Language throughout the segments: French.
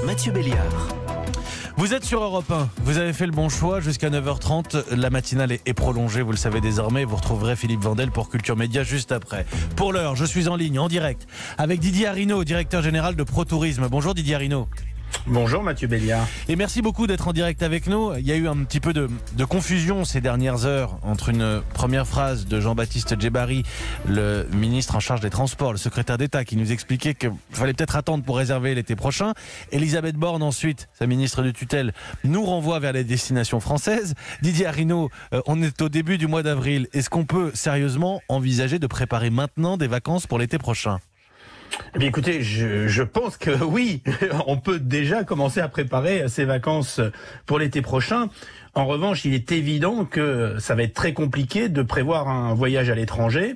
Mathieu Béliard. Vous êtes sur Europe 1, vous avez fait le bon choix jusqu'à 9h30, la matinale est prolongée, vous le savez désormais, vous retrouverez Philippe Vandel pour Culture Média juste après. Pour l'heure, je suis en ligne, en direct, avec Didier Arinaud, directeur général de ProTourisme. Bonjour Didier Arinaud. Bonjour Mathieu Béliard. Et merci beaucoup d'être en direct avec nous. Il y a eu un petit peu de confusion ces dernières heures entre une première phrase de Jean-Baptiste Djebbari, le ministre en charge des Transports, le secrétaire d'État, qui nous expliquait qu'il fallait peut-être attendre pour réserver l'été prochain. Elisabeth Borne ensuite, sa ministre de tutelle, nous renvoie vers les destinations françaises. Didier Arinaud, on est au début du mois d'avril. Est-ce qu'on peut sérieusement envisager de préparer maintenant des vacances pour l'été prochain ? Eh bien, écoutez, je pense que oui, on peut déjà commencer à préparer ses vacances pour l'été prochain. En revanche, il est évident que ça va être très compliqué de prévoir un voyage à l'étranger.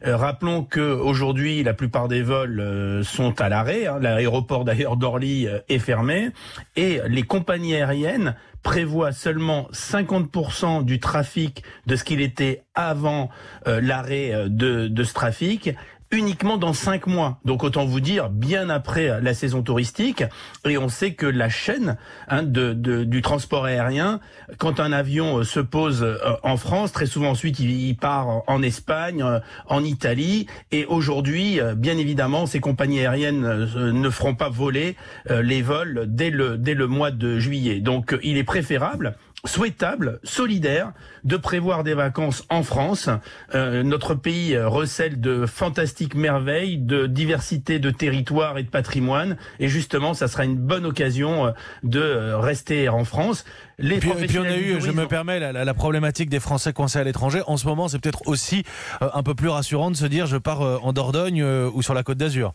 Rappelons qu'aujourd'hui, la plupart des vols sont à l'arrêt. L'aéroport d'ailleurs d'Orly est fermé. Et les compagnies aériennes prévoient seulement 50% du trafic de ce qu'il était avant l'arrêt de ce trafic, uniquement dans 5 mois. Donc autant vous dire, bien après la saison touristique. Et on sait que la chaîne du transport aérien, quand un avion se pose en France, très souvent ensuite il part en Espagne, en Italie. Et aujourd'hui, bien évidemment, ces compagnies aériennes ne feront pas voler les vols dès le mois de juillet. Donc il est préférable, souhaitable, solidaire, de prévoir des vacances en France. Notre pays recèle de fantastiques merveilles, de diversité de territoires et de patrimoine. Et justement, ça sera une bonne occasion de rester en France. Et puis on a eu, je me permets, la problématique des Français coincés à l'étranger. En ce moment, c'est peut-être aussi un peu plus rassurant de se dire je pars en Dordogne ou sur la Côte d'Azur.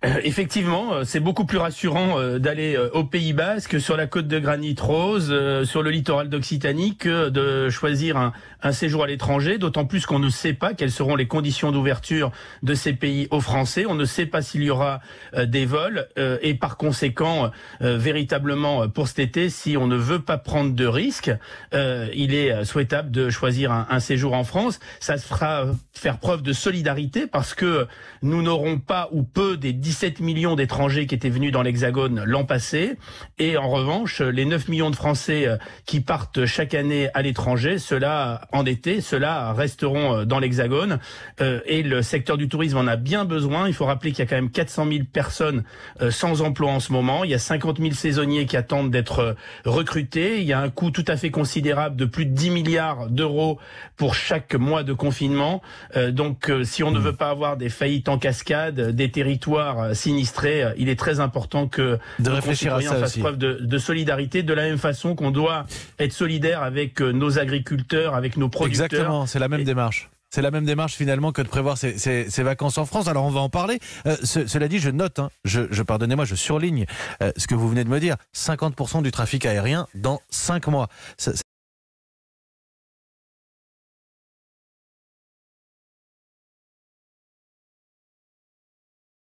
Effectivement, c'est beaucoup plus rassurant d'aller au Pays Basque, sur la côte de Granit Rose, sur le littoral d'Occitanie, que de choisir un séjour à l'étranger, d'autant plus qu'on ne sait pas quelles seront les conditions d'ouverture de ces pays aux Français. On ne sait pas s'il y aura des vols et par conséquent, véritablement pour cet été, si on ne veut pas prendre de risques, il est souhaitable de choisir un séjour en France. Ça se fera faire preuve de solidarité parce que nous n'aurons pas ou peu des 17 millions d'étrangers qui étaient venus dans l'Hexagone l'an passé. Et en revanche, les 9 millions de Français qui partent chaque année à l'étranger, ceux-là, en été, ceux-là resteront dans l'Hexagone. Et le secteur du tourisme en a bien besoin. Il faut rappeler qu'il y a quand même 400 000 personnes sans emploi en ce moment. Il y a 50 000 saisonniers qui attendent d'être recrutés. Il y a un coût tout à fait considérable de plus de 10 milliards d'euros pour chaque mois de confinement. Donc, si on ne veut pas avoir des faillites en cascade, des territoires sinistrés, il est très important que de nos réfléchir à ça fassent aussi. preuve de solidarité, de la même façon qu'on doit être solidaire avec nos agriculteurs, avec nos producteurs. Exactement, c'est la même démarche. C'est la même démarche finalement que de prévoir ces vacances en France. Alors on va en parler. Cela dit, je note, pardonnez-moi, je surligne ce que vous venez de me dire. 50% du trafic aérien dans 5 mois.